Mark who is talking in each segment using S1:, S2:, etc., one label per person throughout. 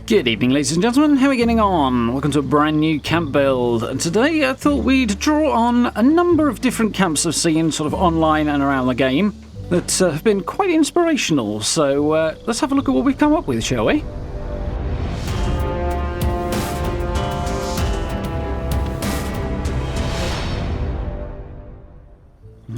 S1: Good evening, ladies and gentlemen. How are we getting on? Welcome to a brand new camp build. And today I thought we'd draw on a number of different camps I've seen sort of online and around the game that have been quite inspirational. So let's have a look at what we've come up with, shall we?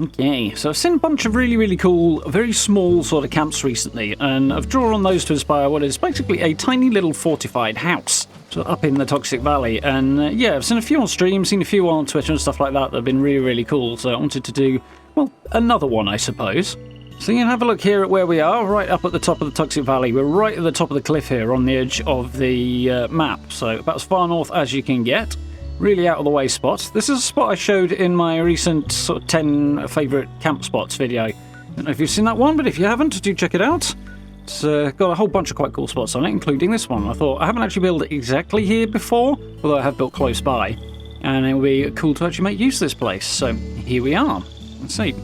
S1: Okay, so I've seen a bunch of really cool, very small sort of camps recently, and I've drawn on those to inspire what is basically a tiny little fortified house so up in the Toxic Valley. And yeah, I've seen a few on stream, seen a few on Twitter and stuff like that have been really cool, so I wanted to do, well, another one, I suppose. So you can have a look here at where we are, right up at the top of the Toxic Valley. We're right at the top of the cliff here on the edge of the map, so about as far north as you can get. Really out of the way spot. This is a spot I showed in my recent sort of 10 favourite camp spots video. I don't know if you've seen that one, but if you haven't, do check it out. It's got a whole bunch of quite cool spots on it, including this one. I thought I haven't actually built it exactly here before, although I have built close by, and it would be cool to actually make use of this place. So here we are. Let's see,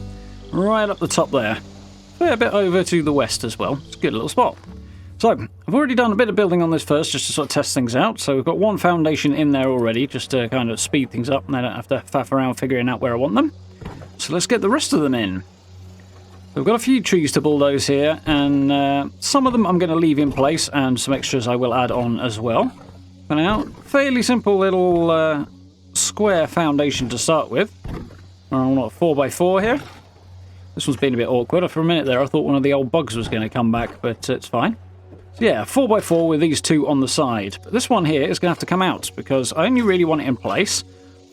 S1: right up the top there, fair bit over to the west as well. It's a good little spot. So, I've already done a bit of building on this first, just to sort of test things out. So we've got one foundation in there already, just to kind of speed things up, and I don't have to faff around figuring out where I want them. So let's get the rest of them in. So we've got a few trees to bulldoze here, and some of them I'm going to leave in place, and some extras I will add on as well. For now, fairly simple little square foundation to start with. Around, what, 4x4 here? This one's been a bit awkward. For a minute there, I thought one of the old bugs was going to come back, but it's fine. So yeah, 4x4 with these two on the side. But this one here is going to have to come out because I only really want it in place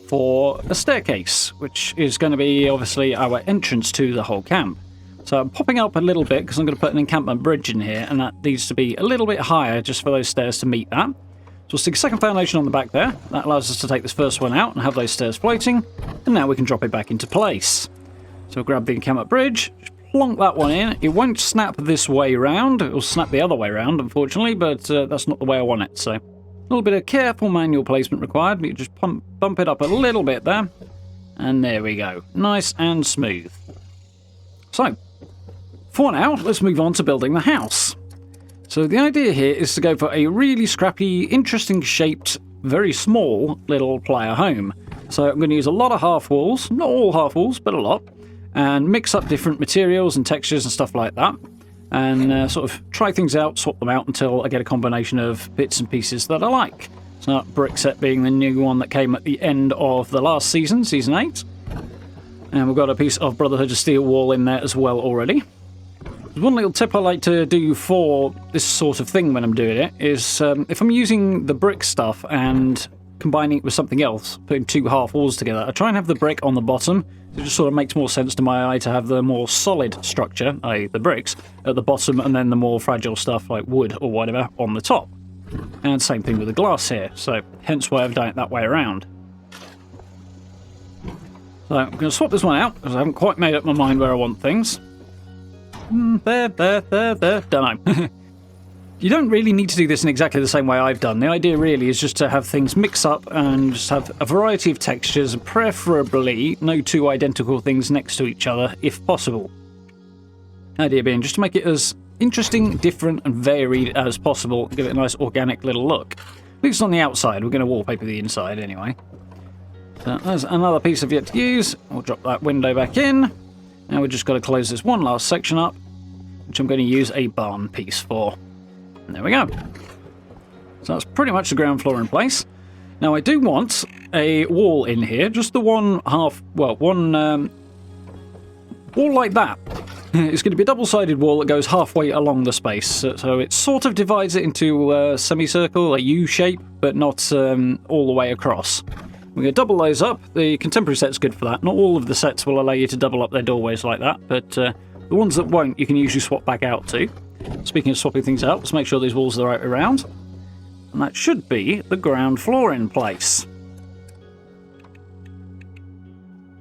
S1: for a staircase, which is going to be obviously our entrance to the whole camp. So I'm popping up a little bit because I'm going to put an encampment bridge in here, and that needs to be a little bit higher just for those stairs to meet that. So we'll stick a second foundation on the back there. That allows us to take this first one out and have those stairs floating, and now we can drop it back into place. So we'll grab the encampment bridge, plonk that one in. It won't snap this way round. It will snap the other way round, unfortunately, but that's not the way I want it. So a little bit of careful manual placement required. You just bump it up a little bit there, and there we go. Nice and smooth. So for now, let's move on to building the house. So the idea here is to go for a really scrappy, interesting shaped, very small little player home. So I'm going to use a lot of half walls, not all half walls, but a lot, and mix up different materials and textures and stuff like that, and sort of try things out, swap them out until I get a combination of bits and pieces that I like. So that brick set being the new one that came at the end of the last season, Season 8. And we've got a piece of Brotherhood of Steel wall in there as well already. One little tip I like to do for this sort of thing when I'm doing it is if I'm using the brick stuff and combining it with something else, putting two half walls together, I try and have the brick on the bottom. It just sort of makes more sense to my eye to have the more solid structure, i.e. the bricks, at the bottom, and then the more fragile stuff like wood or whatever on the top. And same thing with the glass here, so hence why I've done it that way around. So I'm going to swap this one out, because I haven't quite made up my mind where I want things. There, don't know. You don't really need to do this in exactly the same way I've done. The idea really is just to have things mix up and just have a variety of textures, preferably no two identical things next to each other, if possible. The idea being just to make it as interesting, different and varied as possible, give it a nice organic little look. At least on the outside. We're going to wallpaper the inside anyway. So there's another piece I've yet to use. We'll drop that window back in. Now we've just got to close this one last section up, which I'm going to use a barn piece for. And there we go. So that's pretty much the ground floor in place. Now I do want a wall in here, just the one wall like that. It's going to be a double-sided wall that goes halfway along the space. So it sort of divides it into a semicircle, a U shape, but not all the way across. We're going to double those up. The contemporary set's good for that. Not all of the sets will allow you to double up their doorways like that, but the ones that won't, you can usually swap back out to. Speaking of swapping things out, let's make sure these walls are the right way around. And that should be the ground floor in place.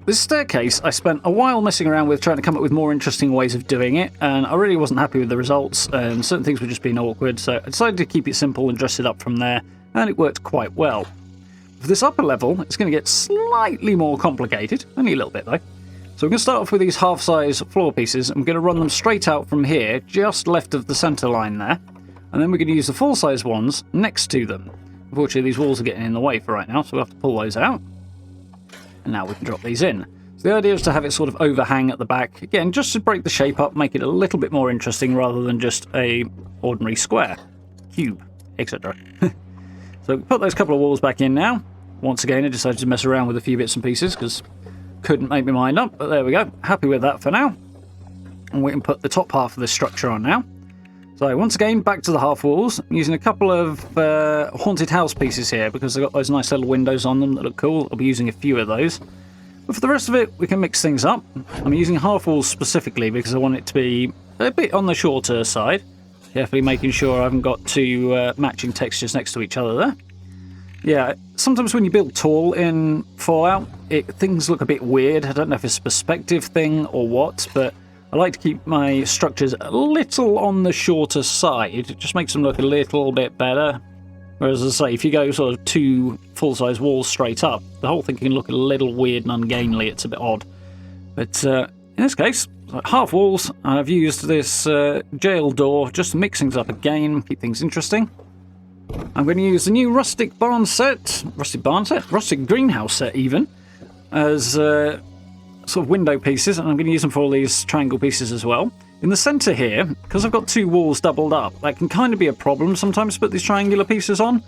S1: This staircase, I spent a while messing around with trying to come up with more interesting ways of doing it, and I really wasn't happy with the results, and certain things were just being awkward, so I decided to keep it simple and dress it up from there, and it worked quite well. For this upper level, it's going to get slightly more complicated, only a little bit though. So we're going to start off with these half-size floor pieces, and we're going to run them straight out from here, just left of the centre line there. And then we're going to use the full-size ones next to them. Unfortunately, these walls are getting in the way for right now, so we'll have to pull those out. And now we can drop these in. So the idea is to have it sort of overhang at the back. Again, just to break the shape up, make it a little bit more interesting rather than just a ordinary square, cube, etc. So put those couple of walls back in now. Once again, I decided to mess around with a few bits and pieces because couldn't make my mind up. But there we go. Happy with that for now. And we can put the top half of this structure on now. So once again, back to the half walls. I'm using a couple of haunted house pieces here because they've got those nice little windows on them that look cool. I'll be using a few of those. But for the rest of it, we can mix things up. I'm using half walls specifically because I want it to be a bit on the shorter side. Carefully making sure I haven't got two matching textures next to each other there. Yeah, sometimes when you build tall in Fallout, things look a bit weird. I don't know if it's a perspective thing or what, but I like to keep my structures a little on the shorter side. It just makes them look a little bit better. Whereas, as I say, if you go sort of two full-size walls straight up, the whole thing can look a little weird and ungainly. It's a bit odd. But in this case, half walls, I've used this jail door just to mix things up again, keep things interesting. I'm going to use the new rustic greenhouse set even, as sort of window pieces, and I'm going to use them for all these triangle pieces as well. In the centre here, because I've got two walls doubled up, that can kind of be a problem sometimes to put these triangular pieces on,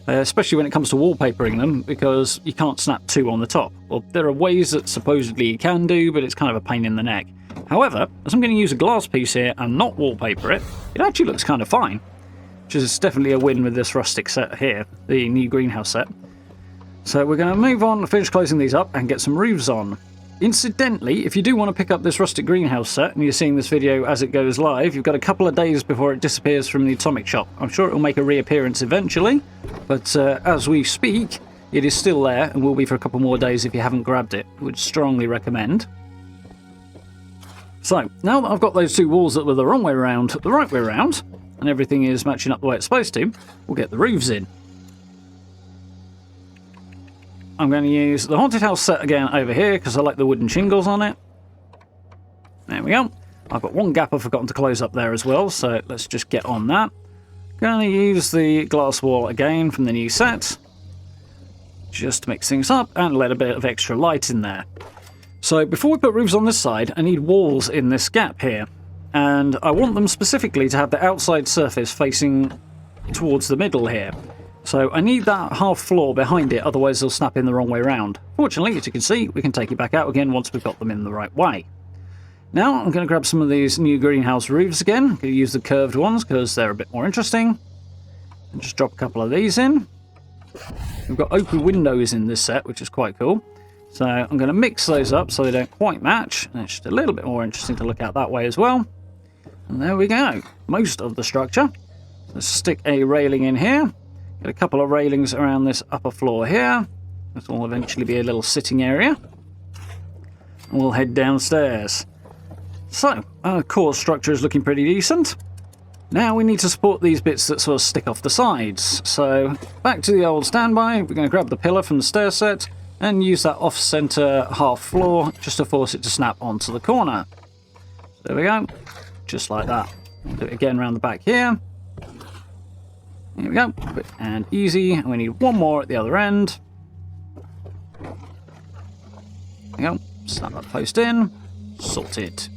S1: especially when it comes to wallpapering them, because you can't snap two on the top. Well, there are ways that supposedly you can do, but it's kind of a pain in the neck. However, as I'm going to use a glass piece here and not wallpaper it, it actually looks kind of fine, which is definitely a win with this rustic set here, the new greenhouse set. So we're going to move on, finish closing these up, and get some roofs on. Incidentally, if you do want to pick up this rustic greenhouse set, and you're seeing this video as it goes live, you've got a couple of days before it disappears from the atomic shop. I'm sure it will make a reappearance eventually, but as we speak, it is still there, and will be for a couple more days if you haven't grabbed it. Would strongly recommend. So, now that I've got those two walls that were the wrong way around, the right way around, and everything is matching up the way it's supposed to, we'll get the roofs in. I'm going to use the haunted house set again over here because I like the wooden shingles on it. There we go. I've got one gap I've forgotten to close up there as well, so let's just get on that. Going to use the glass wall again from the new set, just to mix things up and let a bit of extra light in there. So before we put roofs on this side, I need walls in this gap here, and I want them specifically to have the outside surface facing towards the middle here. So I need that half floor behind it, otherwise they'll snap in the wrong way around. Fortunately, as you can see, we can take it back out again once we've got them in the right way. Now I'm going to grab some of these new greenhouse roofs again. I'm going to use the curved ones because they're a bit more interesting. And just drop a couple of these in. We've got open windows in this set, which is quite cool. So I'm going to mix those up so they don't quite match. And it's just a little bit more interesting to look at that way as well. And there we go. Most of the structure. Let's stick a railing in here. Get a couple of railings around this upper floor here. This will eventually be a little sitting area. And we'll head downstairs. So, our core structure is looking pretty decent. Now we need to support these bits that sort of stick off the sides. So, back to the old standby. We're going to grab the pillar from the stair set and use that off-center half floor just to force it to snap onto the corner. There we go. Just like that. Do it again around the back here. Here we go, quick and easy, and we need one more at the other end. There we go, snap that post in, sorted.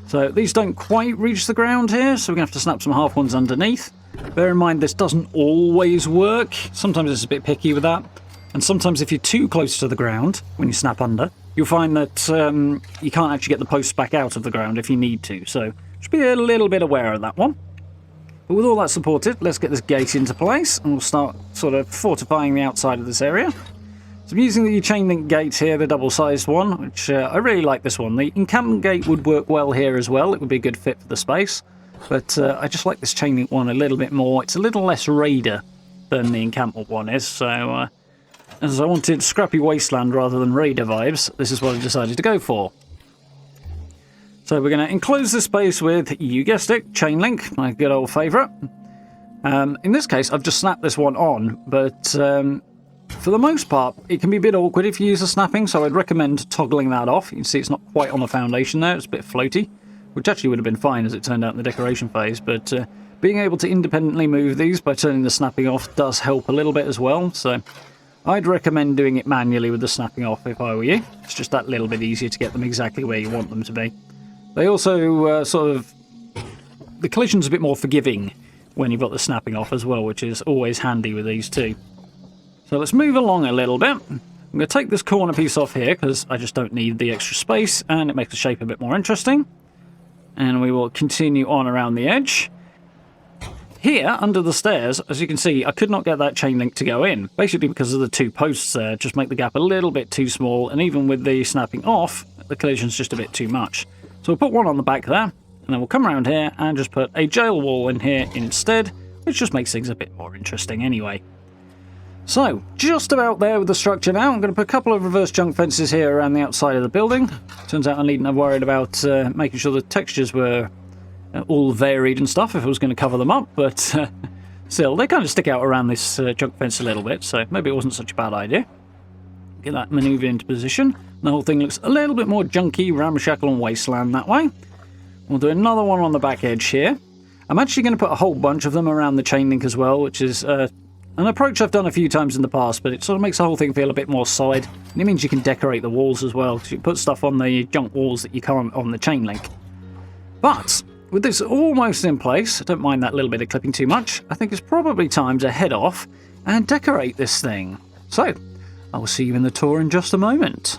S1: So these don't quite reach the ground here, so we're going to have to snap some half ones underneath. Bear in mind this doesn't always work, sometimes it's a bit picky with that, and sometimes if you're too close to the ground when you snap under, you'll find that you can't actually get the posts back out of the ground if you need to, so just be a little bit aware of that one. But with all that supported, let's get this gate into place, and we'll start sort of fortifying the outside of this area. So I'm using the chain link gate here, the double-sized one, which I really like this one. The encampment gate would work well here as well. It would be a good fit for the space. But I just like this chain link one a little bit more. It's a little less raider than the encampment one is. So as I wanted Scrappy Wasteland rather than raider vibes, this is what I decided to go for. So we're going to enclose this space with, you guessed it, chain link, my good old favourite. In this case, I've just snapped this one on, but for the most part, it can be a bit awkward if you use the snapping, so I'd recommend toggling that off. You can see it's not quite on the foundation there, it's a bit floaty, which actually would have been fine as it turned out in the decoration phase, but being able to independently move these by turning the snapping off does help a little bit as well, so I'd recommend doing it manually with the snapping off if I were you. It's just that little bit easier to get them exactly where you want them to be. They also the collision's a bit more forgiving when you've got the snapping off as well, which is always handy with these too. So let's move along a little bit. I'm going to take this corner piece off here because I just don't need the extra space and it makes the shape a bit more interesting. And we will continue on around the edge. Here, under the stairs, as you can see, I could not get that chain link to go in, basically because of the two posts there, just make the gap a little bit too small, and even with the snapping off, the collision's just a bit too much. So we'll put one on the back there, and then we'll come around here and just put a jail wall in here instead, which just makes things a bit more interesting anyway. So, just about there with the structure now. I'm going to put a couple of reverse junk fences here around the outside of the building. Turns out I needn't have worried about making sure the textures were all varied and stuff if I was going to cover them up, but still, they kind of stick out around this junk fence a little bit, so maybe it wasn't such a bad idea. Get that manoeuvre into position. The whole thing looks a little bit more junky, ramshackle and wasteland that way. We'll do another one on the back edge here. I'm actually going to put a whole bunch of them around the chain link as well, which is an approach I've done a few times in the past, but it sort of makes the whole thing feel a bit more solid, and it means you can decorate the walls as well, because you can put stuff on the junk walls that you can't on the chain link. But with this almost in place, I don't mind that little bit of clipping too much. I think it's probably time to head off and decorate this thing. So, I will see you in the tour in just a moment.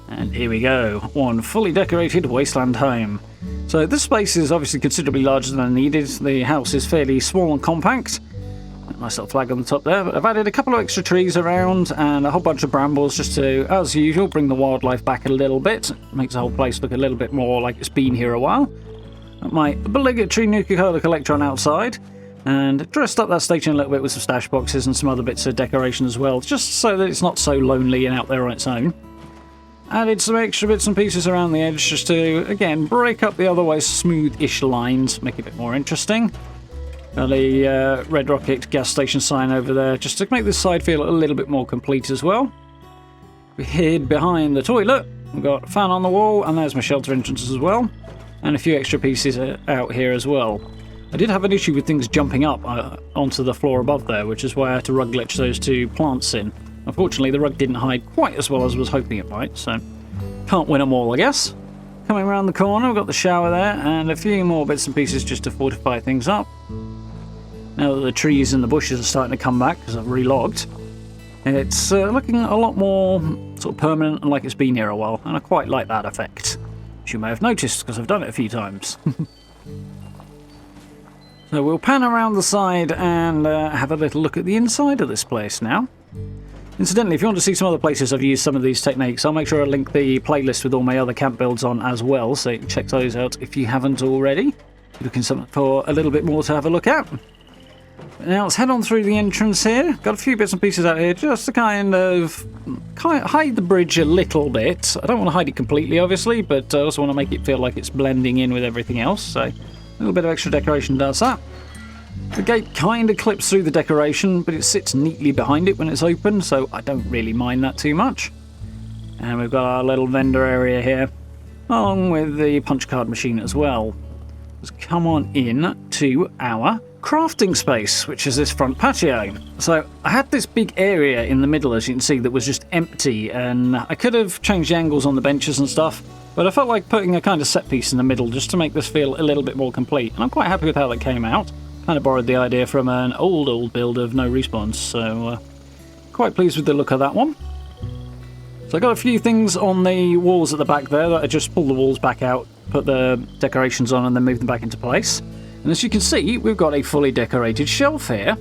S1: And here we go, one fully decorated wasteland home. So this space is obviously considerably larger than I needed. The house is fairly small and compact. Nice little flag on the top there, but I've added a couple of extra trees around and a whole bunch of brambles just to, as usual, bring the wildlife back a little bit. Makes the whole place look a little bit more like it's been here a while. My obligatory Nuka-Cola collector on outside, and dressed up that station a little bit with some stash boxes and some other bits of decoration as well, just so that it's not so lonely and out there on its own. Added some extra bits and pieces around the edge just to, again, break up the otherwise smooth-ish lines, make it a bit more interesting. Got a Red Rocket gas station sign over there, just to make this side feel a little bit more complete as well. We hid behind the toilet. We've got a fan on the wall, and there's my shelter entrance as well. And a few extra pieces out here as well. I did have an issue with things jumping up onto the floor above there, which is why I had to rug glitch those two plants in. Unfortunately, the rug didn't hide quite as well as I was hoping it might, so can't win them all, I guess. Coming around the corner, we've got the shower there, and a few more bits and pieces just to fortify things up. Now that the trees and the bushes are starting to come back, because I've re-logged, it's looking a lot more sort of permanent and like it's been here a while, and I quite like that effect, which you may have noticed because I've done it a few times. So we'll pan around the side and have a little look at the inside of this place now. Incidentally, if you want to see some other places I've used some of these techniques, I'll make sure I link the playlist with all my other camp builds on as well, so you can check those out if you haven't already. Looking for a little bit more to have a look at. Now let's head on through the entrance here. Got a few bits and pieces out here just to kind of hide the bridge a little bit. I don't want to hide it completely, obviously, but I also want to make it feel like it's blending in with everything else, so a little bit of extra decoration does that. The gate kind of clips through the decoration, but it sits neatly behind it when it's open, so I don't really mind that too much. And we've got our little vendor area here, along with the punch card machine as well. Let's come on in to our crafting space, which is this front patio. So I had this big area in the middle, as you can see, that was just empty, and I could have changed the angles on the benches and stuff, but I felt like putting a kind of set piece in the middle just to make this feel a little bit more complete, and I'm quite happy with how that came out. Kind of borrowed the idea from an old build of no respawns, so quite pleased with the look of that one. So I got a few things on the walls at the back there that I just pulled the walls back out, put the decorations on and then moved them back into place. And as you can see, we've got a fully decorated shelf here.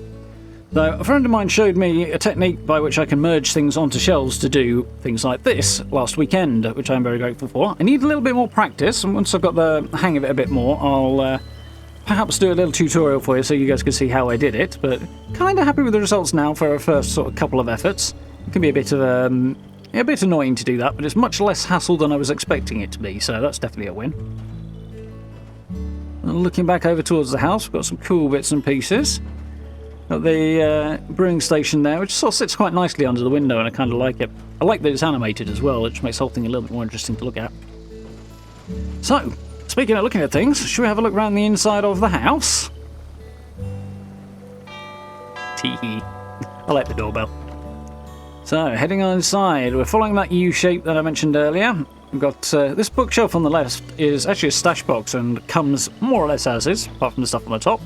S1: So a friend of mine showed me a technique by which I can merge things onto shelves to do things like this last weekend, which I'm very grateful for. I need a little bit more practice, and once I've got the hang of it a bit more, I'll perhaps do a little tutorial for you so you guys can see how I did it, but kind of happy with the results now for a first sort of couple of efforts. It can be a bit annoying to do that, but it's much less hassle than I was expecting it to be, so that's definitely a win. And looking back over towards the house, we've got some cool bits and pieces. Got the brewing station there, which sort of sits quite nicely under the window, and I kind of like it. I like that it's animated as well, which makes the whole thing a little bit more interesting to look at. So, speaking of looking at things, should we have a look around the inside of the house? Tee-hee. I like the doorbell. So, heading on inside, we're following that U shape that I mentioned earlier. We've got this bookshelf on the left is actually a stash box and comes more or less as is, apart from the stuff on the top,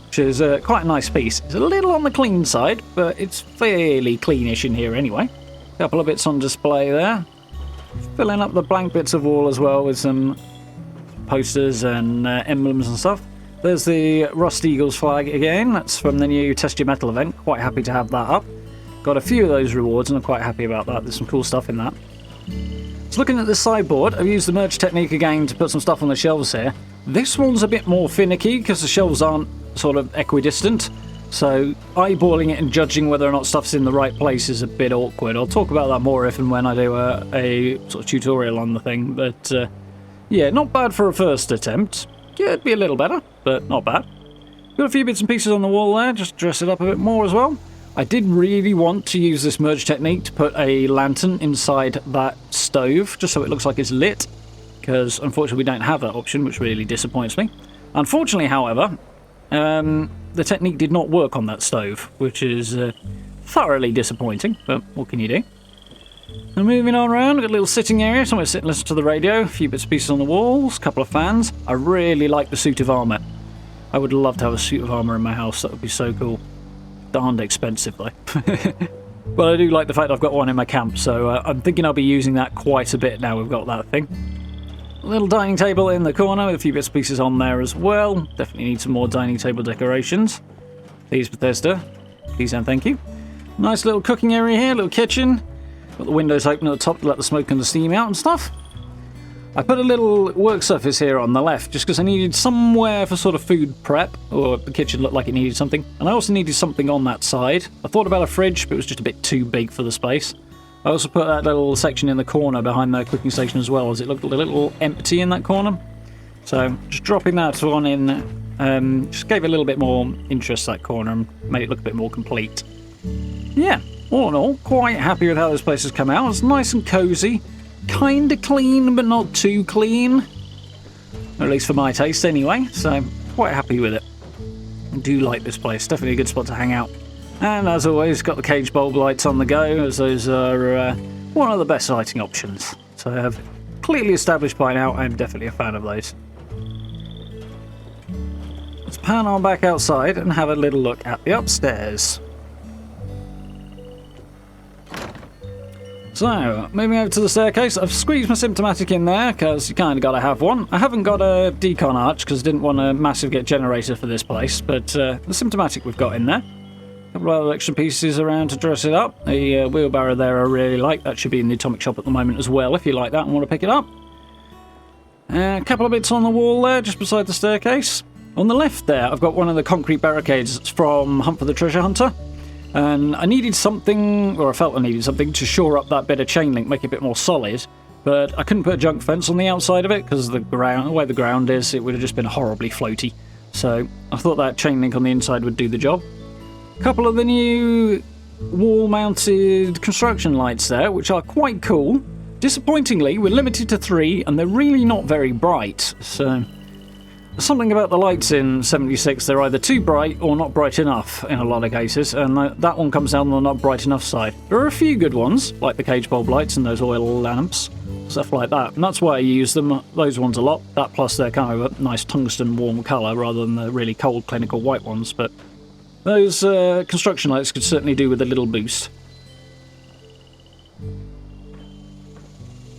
S1: which is quite a nice piece. It's a little on the clean side, but it's fairly cleanish in here anyway. A couple of bits on display there. Filling up the blank bits of wall as well with some posters and emblems and stuff. There's the Rust Eagles flag again. That's from the new Test Your Metal event. Quite happy to have that up. Got a few of those rewards and I'm quite happy about that. There's some cool stuff in that. So looking at this sideboard, I've used the merge technique again to put some stuff on the shelves here. This one's a bit more finicky because the shelves aren't sort of equidistant. So eyeballing it and judging whether or not stuff's in the right place is a bit awkward. I'll talk about that more if and when I do a sort of tutorial on the thing. But yeah, not bad for a first attempt. Yeah, it'd be a little better, but not bad. Got a few bits and pieces on the wall there, just dress it up a bit more as well. I did really want to use this merge technique to put a lantern inside that stove, just so it looks like it's lit, because unfortunately we don't have that option, which really disappoints me. Unfortunately, however, the technique did not work on that stove, which is thoroughly disappointing, but what can you do? And moving on around, we've got a little sitting area, somewhere to sit and listen to the radio, a few bits and pieces on the walls, a couple of fans. I really like the suit of armour. I would love to have a suit of armour in my house, that would be so cool. Darned expensive though. But I do like the fact I've got one in my camp, so I'm thinking I'll be using that quite a bit now we've got that thing. A little dining table in the corner with a few bits and pieces on there as well. Definitely need some more dining table decorations. Please, Bethesda. Please and thank you. Nice little cooking area here, little kitchen. Got the windows open at the top to let the smoke and the steam out and stuff. I put a little work surface here on the left just because I needed somewhere for sort of food prep, or the kitchen looked like it needed something. And I also needed something on that side. I thought about a fridge, but it was just a bit too big for the space. I also put that little section in the corner behind the cooking station as well, as it looked a little empty in that corner. So just dropping that one in just gave it a little bit more interest to that corner and made it look a bit more complete. Yeah, all in all, quite happy with how this place has come out. It's nice and cosy. Kind of clean, but not too clean. Or at least for my taste anyway, so quite happy with it. I do like this place, definitely a good spot to hang out. And as always, got the cage bulb lights on the go, as those are one of the best lighting options. So I have clearly established by now, I'm definitely a fan of those. Let's pan on back outside and have a little look at the upstairs. So, moving over to the staircase, I've squeezed my symptomatic in there, because you kind of got to have one. I haven't got a decon arch, because I didn't want a massive get generator for this place, but the symptomatic we've got in there. A couple of other extra pieces around to dress it up. The wheelbarrow there I really like. That should be in the atomic shop at the moment as well, if you like that and want to pick it up. A couple of bits on the wall there, just beside the staircase. On the left there, I've got one of the concrete barricades from Hunt for the Treasure Hunter. And I needed something, or I felt I needed something, to shore up that bit of chain link, make it a bit more solid. But I couldn't put a junk fence on the outside of it, because the way the ground is, it would have just been horribly floaty. So I thought that chain link on the inside would do the job. A couple of the new wall-mounted construction lights there, which are quite cool. Disappointingly, we're limited to 3, and they're really not very bright. So there's something about the lights in 76, they're either too bright or not bright enough in a lot of cases, and that one comes down on the not bright enough side. There are a few good ones, like the cage bulb lights and those oil lamps, stuff like that, and that's why I use them, those ones a lot. That plus they're kind of a nice tungsten warm colour rather than the really cold clinical white ones, but those construction lights could certainly do with a little boost.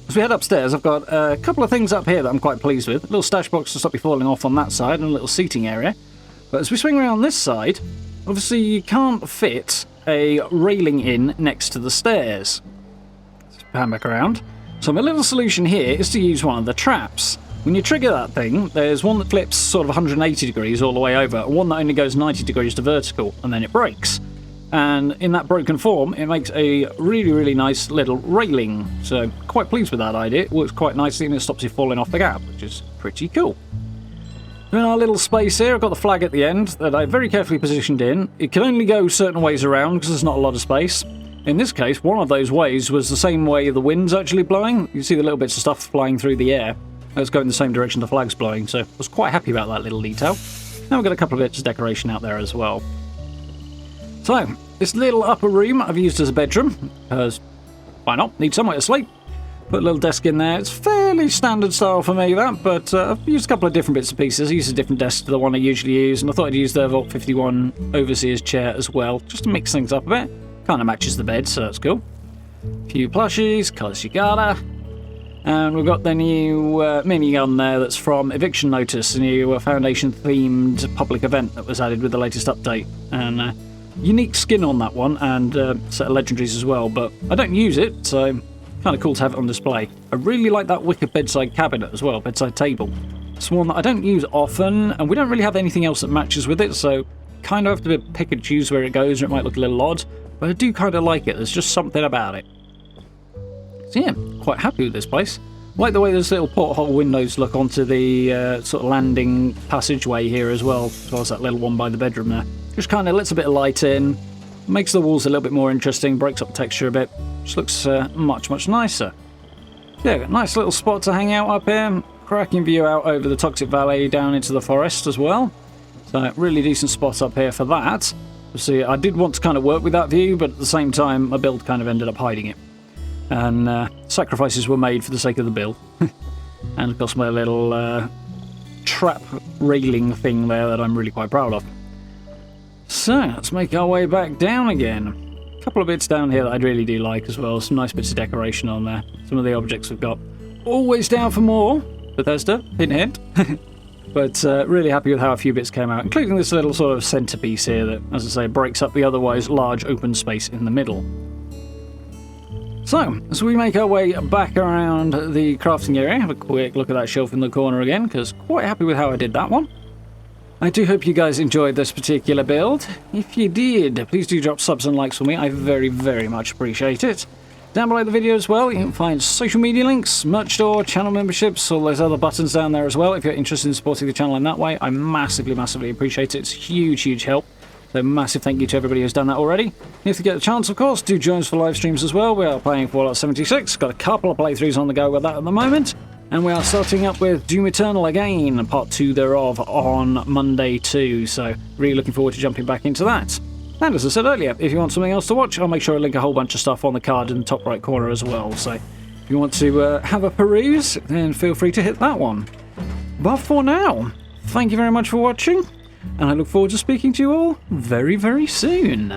S1: As we head upstairs, I've got a couple of things up here that I'm quite pleased with. A little stash box to stop you falling off on that side, and a little seating area. But as we swing around this side, obviously you can't fit a railing in next to the stairs. Let's pan back around. So my little solution here is to use one of the traps. When you trigger that thing, there's one that flips sort of 180 degrees all the way over, and one that only goes 90 degrees to vertical, and then it breaks. And in that broken form, it makes a really, really nice little railing. So quite pleased with that idea. It works quite nicely and it stops you falling off the gap, which is pretty cool. In our little space here, I've got the flag at the end that I very carefully positioned in. It can only go certain ways around because there's not a lot of space. In this case, one of those ways was the same way the wind's actually blowing. You can see the little bits of stuff flying through the air. It's going the same direction the flag's blowing, so I was quite happy about that little detail. Now we've got a couple of bits of decoration out there as well. So, this little upper room I've used as a bedroom, because why not? Need somewhere to sleep. Put a little desk in there. It's fairly standard style for me, that, but I've used a couple of different bits and pieces. I used a different desk to the one I usually use, and I thought I'd use the Vault 51 Overseer's chair as well, just to mix things up a bit. Kind of matches the bed, so that's cool. A few plushies, cause you gotta. And we've got the new minigun there that's from Eviction Notice, a new Foundation-themed public event that was added with the latest update. And unique skin on that one, and set of legendaries as well, but I don't use it, so kind of cool to have it on display. I really like that wicker bedside cabinet as well, bedside table. It's one that I don't use often, and we don't really have anything else that matches with it, so kind of have to pick and choose where it goes, or it might look a little odd, but I do kind of like it. There's just something about it. So yeah, quite happy with this place. I like the way those little porthole windows look onto the sort of landing passageway here as well as that little one by the bedroom there. Just kind of lets a bit of light in, makes the walls a little bit more interesting, breaks up the texture a bit. Just looks much nicer. Yeah, nice little spot to hang out up here. Cracking view out over the Toxic Valley down into the forest as well. So really decent spot up here for that. See, I did want to kind of work with that view, but at the same time my build kind of ended up hiding it. And sacrifices were made for the sake of the build. And of course my little trap railing thing there that I'm really quite proud of. So, let's make our way back down again. A couple of bits down here that I really do like as well. Some nice bits of decoration on there. Some of the objects we've got. Always down for more. Bethesda, hint hint. But really happy with how a few bits came out, including this little sort of centerpiece here that, as I say, breaks up the otherwise large open space in the middle. So, as we make our way back around the crafting area, have a quick look at that shelf in the corner again, because quite happy with how I did that one. I do hope you guys enjoyed this particular build. If you did, please do drop subs and likes for me. I very much appreciate it. Down below the video as well, you can find social media links, merch store, channel memberships, all those other buttons down there as well. If you're interested in supporting the channel in that way, I massively appreciate it. It's huge help. So massive thank you to everybody who's done that already. If you get the chance, of course, do join us for live streams as well. We are playing Fallout 76. Got a couple of playthroughs on the go with that at the moment. And we are starting up with Doom Eternal again, part 2 thereof, on Monday too. So really looking forward to jumping back into that. And as I said earlier, if you want something else to watch, I'll make sure I link a whole bunch of stuff on the card in the top right corner as well. So if you want to have a peruse, then feel free to hit that one. But for now, thank you very much for watching. And I look forward to speaking to you all very soon.